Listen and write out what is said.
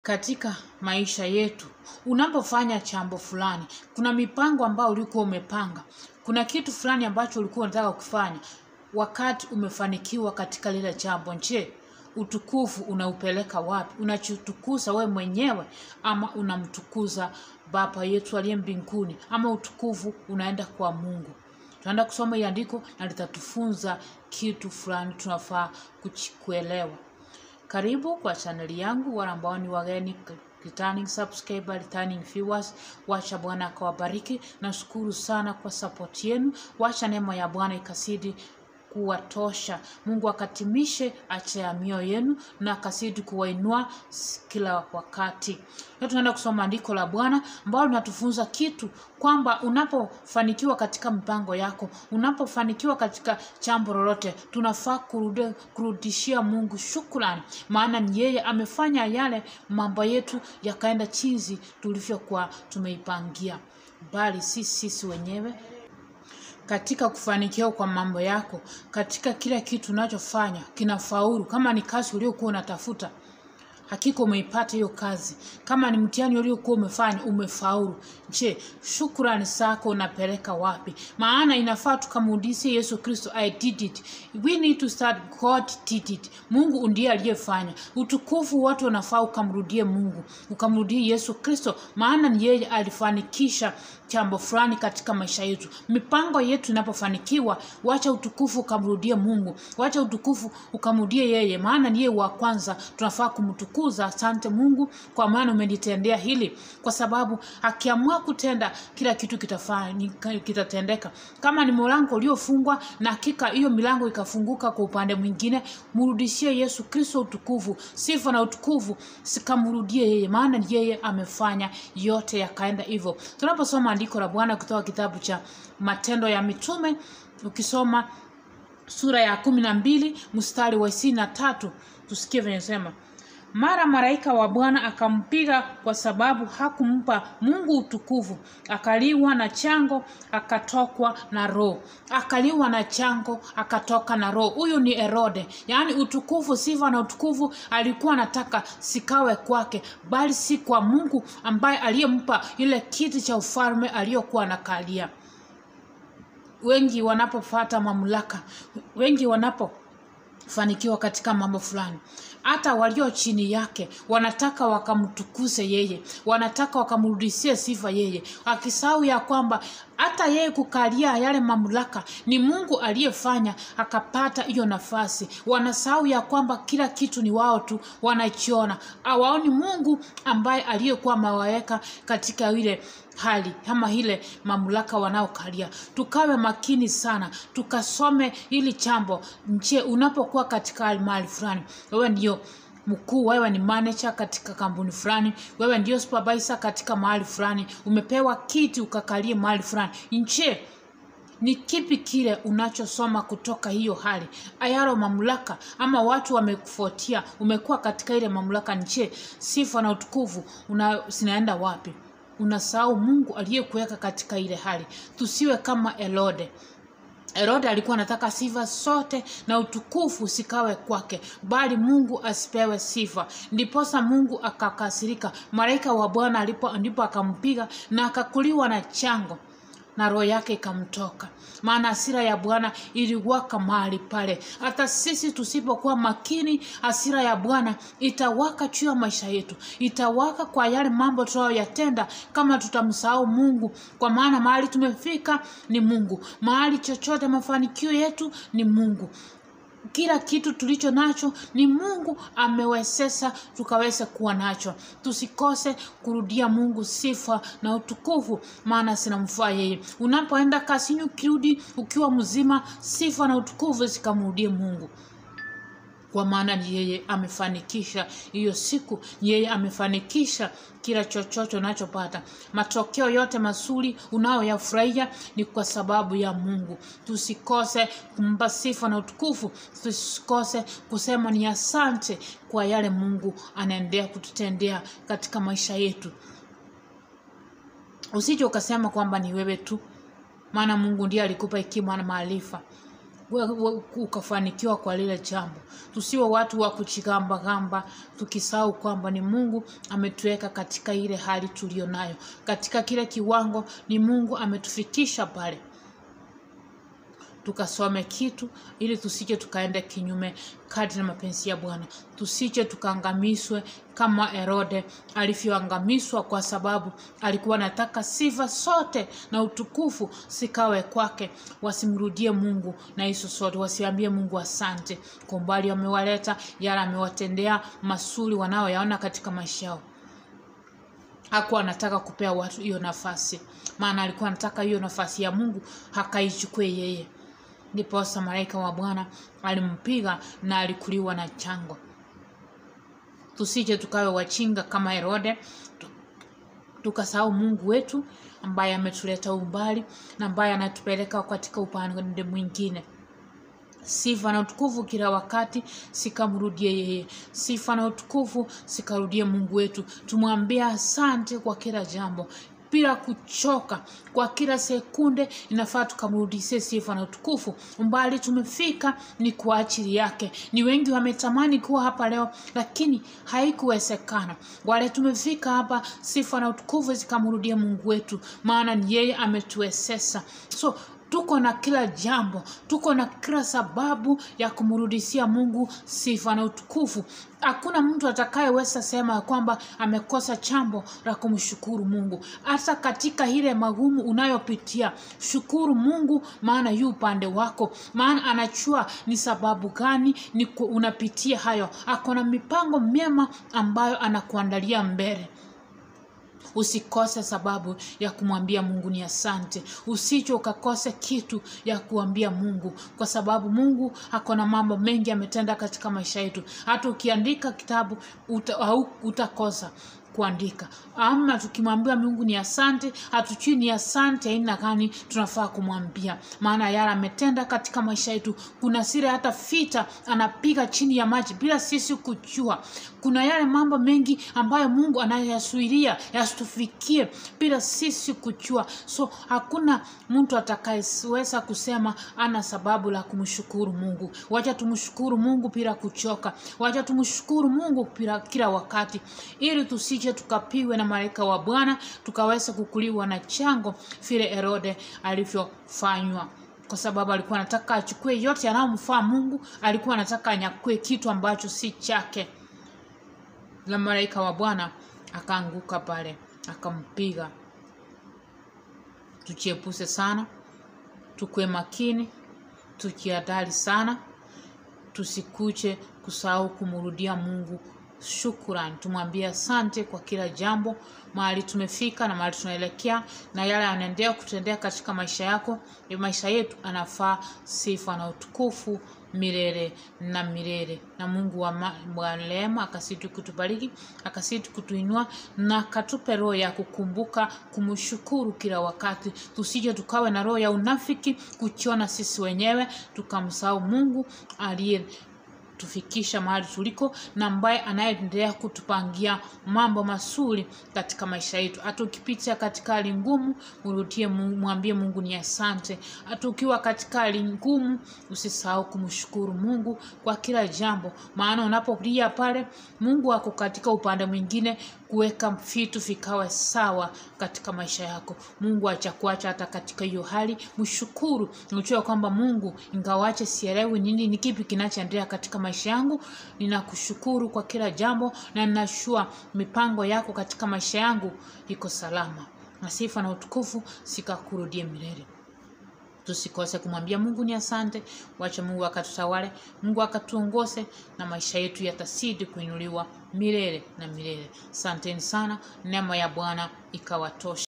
Katika maisha yetu, unapofanya jambo fulani, kuna mipango ambayo ulikuwa umepanga. Kuna kitu fulani ambacho ulikuwa unataka kufanya. Wakati umefanikiwa katika lile jambo, je, utukufu unaupeleka wapi? Unajitukuza wewe mwenyewe ama unamtukuza Baba yetu aliye mbinguni, ama utukufu unaenda kwa Mungu? Tunaenda kusoma hili andiko na litatufunza kitu fulani tunafaa kuelewa. Karibu kwa channel yangu, wale ambao ni wageni, returning subscriber, returning viewers. Wacha Bwana akawabariki. Nashukuru sana kwa support yenu. Wacha neema ya Bwana ikazidi kuwatosha. Mungu akatimishe haja ya mioyo yenu na akazidi kuwainua kila wakati. Leo tunaenda kusoma andiko la Bwana ambalo linatufunza kitu, kwamba unapofanikiwa katika mpango yako, unapofanikiwa katika jambo lolote, tunafaa kurudishia Mungu shukrani, maana ni yeye amefanya yale mambo yetu yakaenda jinsi tulivyokuwa tumeipangia, bali sisi wenyewe. Katika kufanikiwa kwa mambo yako, katika kila kitu unachofanya kinafaulu. Kama ni kazi uliyokuwa unatafuta, hakika umeipata hiyo kazi. Kama ni mtihani uliokuwa umefanya, umefaulu. Je, shukrani zako unapeleka wapi? Maana inafaa tukamrudishie Yesu Kristo, I did it. We need to start God did it. Mungu ndiye aliyefanya. Utukufu watu wanafaa ukamrudie Mungu, ukamrudie Yesu Kristo, maana ni yeye alifanikisha jambo fulani katika maisha yetu. Mipango yetu inapofanikiwa, wacha utukufu ukamrudie Mungu, wacha utukufu ukamrudie yeye, maana ni yeye wa kwanza. Tunafaa kumtukuza. Asante Mungu kwa maana umenitendea hili, kwa sababu akiamua kutenda, kila kitu kitatendeka. Kama ni mlango uliofungwa, na hakika hiyo milango ikafunguka kwa upande mwingine. Mrudishie Yesu Kristo utukufu, sifa na utukufu sikamrudie yeye, maana ni yeye amefanya yote yakaenda hivyo. Tunaposoma andiko la Bwana kutoka kitabu cha Matendo ya Mitume, ukisoma sura ya 12 mstari wa 23, tusikie vile inasema: mara malaika wa Bwana akampiga kwa sababu hakumpa Mungu utukufu, akaliwa na chango, akatokwa na roho. Akaliwa na chango, akatoka na roho. Huyu ni Herode. Yaani utukufu, sifa na utukufu alikuwa anataka sikawe kwake, bali si kwa Mungu ambaye aliyempa ile kiti cha ufalme aliyokuwa anakalia. Wengi wanapofuata mamlaka, wengi wanapofanikiwa katika mambo fulani, hata walio chini yake wanataka wakamtukuze yeye, wanataka wakamrudishie sifa yeye, akisahau ya kwamba hata yeye kukalia yale mamlaka ni Mungu aliyefanya akapata hiyo nafasi. Wanasahau ya kwamba kila kitu ni wao tu wanachiona, hawaoni Mungu ambaye aliyekuwa amewaweka katika ile hali kama ile mamlaka wanaokalia. Tukawe makini sana, tukasome ili jambo. Je, unapokuwa katika mahali fulani, wewe ndio mkuu, wewe ni manager katika kampuni fulani, wewe ndio supervisor katika mahali fulani, umepewa kiti ukakalie mahali fulani, je, ni kipi kile unachosoma kutoka hiyo hali? Ayaro mamlaka ama watu wamekufuatia, umekuwa katika ile mamlaka, je, sifa na utukufu zinaenda wapi? Unasahau Mungu aliyekuweka katika ile hali. Tusiwe kama Herode. Herode alikuwa anataka sifa zote na utukufu sikawe kwake, bali Mungu asipewe sifa. Ndiposa Mungu akakasirika. Malaika wa Bwana ndipo akampiga na akakuliwa na chango, na roho yake ikamtoka. Maana hasira ya Bwana iliwaka mahali pale. Hata sisi tusipokuwa makini, hasira ya Bwana itawaka juu ya maisha yetu, itawaka kwa yale mambo tunayoyatenda, kama tutamsahau Mungu. Kwa maana mahali tumefika ni Mungu, mahali chochote, mafanikio yetu ni Mungu, kila kitu tulicho nacho ni Mungu amewezesha tukaweze kuwa nacho. Tusikose kurudia Mungu sifa na utukufu, maana sinamfaa yeye. Unapoenda kazini, ukirudi ukiwa mzima, sifa na utukufu zikamrudie Mungu, kwa maana ni yeye amefanikisha hiyo siku, yeye amefanikisha kila chochote unachopata. Matokeo yote mazuri unayoyafurahia ni kwa sababu ya Mungu. Tusikose kumpa sifa na utukufu, tusikose kusema ni asante kwa yale Mungu anaendelea kututendea katika maisha yetu. Usije ukasema kwamba ni wewe tu, maana Mungu ndiye alikupa hekima na maarifa. ukafanikiwa kwa lile jambo. Tusiwe watu wa kuchigamba tukisahau kwamba ni Mungu ametuweka katika ile hali tulionayo, katika kile kiwango ni Mungu ametufikisha pale. Tukasome kitu ili tusije tukaenda kinyume kadri na mapenzi ya Bwana. Tusije tukaangamiswe kama Herode alivyoangamizwa, kwa sababu alikuwa anataka sifa sote na utukufu sikawe kwake. Wasimrudie Mungu na hizo sote, wasiambie Mungu asante kwa umbali amewaleta, yale amewatendea, mazuri wanaoyaona katika maisha yao. Hakuwa anataka kupea watu hiyo nafasi, maana alikuwa anataka hiyo nafasi ya Mungu hakaichukue yeye. Ndipo malaika wa Bwana alimpiga na alikuliwa na chango. Tusije tukawe wachinga kama Herode, tukasahau Mungu wetu ambaye ametuleta umbali na ambaye anatupeleka katika upande mwingine. Sifa na utukufu kila wakati sikamrudie yeye. Sifa na utukufu sikarudie Mungu wetu. Tumwambie asante kwa kila jambo bila kuchoka. Kwa kila sekunde inafaa tukamrudishie sifa na utukufu. Umbali tumefika ni kwa ajili yake. Ni wengi wametamani kuwa hapa leo, lakini haikuwezekana. Wale tumefika hapa, sifa na utukufu zikamrudie Mungu wetu, maana ni yeye ametuwezesha. So tuko na kila jambo, tuko na kila sababu ya kumrudishia Mungu sifa na utukufu. Hakuna mtu atakayeweza sema kwamba amekosa jambo la kumshukuru Mungu. Hata katika ile magumu unayopitia, shukuru Mungu, maana yu upande wako, maana anajua ni sababu gani unapitia hayo. Akona mipango mema ambayo anakuandalia mbele. Usikose sababu ya kumwambia Mungu ni asante. Usije ukakose kitu ya kuambia Mungu, kwa sababu Mungu akona mambo mengi ametenda katika maisha yetu. Hata ukiandika kitabu utakosa kuandika. Ama tukimwambia Mungu ni asante, hatujui ni asante aina gani tunafaa kumwambia, maana yale ametenda katika maisha yetu. Kuna siri hata vita anapiga chini ya maji bila sisi kujua. Kuna yale mambo mengi ambayo Mungu anayasuilia yasitufikie bila sisi kujua. So hakuna mtu atakayeweza kusema ana sababu la kumshukuru Mungu. Wacha tumshukuru Mungu bila kuchoka. Wacha tumshukuru Mungu kila wakati, ili tusije tukapiwe na malaika wa Bwana tukaweza kukuliwa na chango vile Herode alivyofanywa, kwa sababu alikuwa anataka achukue yote yanayomfaa Mungu. Alikuwa anataka anyakue kitu ambacho si chake. Na malaika wa Bwana akaanguka pale akampiga. Tujiepushe sana, tukue makini, tukiadali sana, tusikuje kusahau kumrudia Mungu shukrani. Tumwambie asante kwa kila jambo, mahali tumefika na mahali tunaelekea, na yale yanaendelea kutendea katika maisha yako. Maisha yetu anafaa sifa na utukufu milele na milele. Na Mungu wa rehema akasidi kutubariki, akasidi kutuinua, na katupe roho ya kukumbuka kumshukuru kila wakati. Tusije tukawe na roho ya unafiki, kuchiona sisi wenyewe, tukamsahau Mungu aliye tufikisha mahali tuliko, na ambaye anaendelea kutupangia mambo mazuri katika maisha yetu. Hata ukipitia katika hali ngumu, mwambie Mungu ni asante. Hata ukiwa katika hali ngumu, usisahau kumshukuru Mungu kwa kila jambo, maana unapolia pale, Mungu wako katika upande mwingine kuweka vitu vikawe sawa katika maisha yako. Mungu hajakuacha hata katika hiyo hali. Mshukuru, unajua kwamba Mungu, ingawaje sielewi ni kipi kinachoendelea katika maisha yangu, ninakushukuru kwa kila jambo, na ninashua mipango yako katika maisha yangu iko salama, na sifa na utukufu sikakurudie milele. Tusikose kumwambia Mungu ni asante. Wacha Mungu akatutawale, Mungu akatuongoze, na maisha yetu yatasidi kuinuliwa milele na milele. Asanteni sana, neema ya Bwana ikawatosha.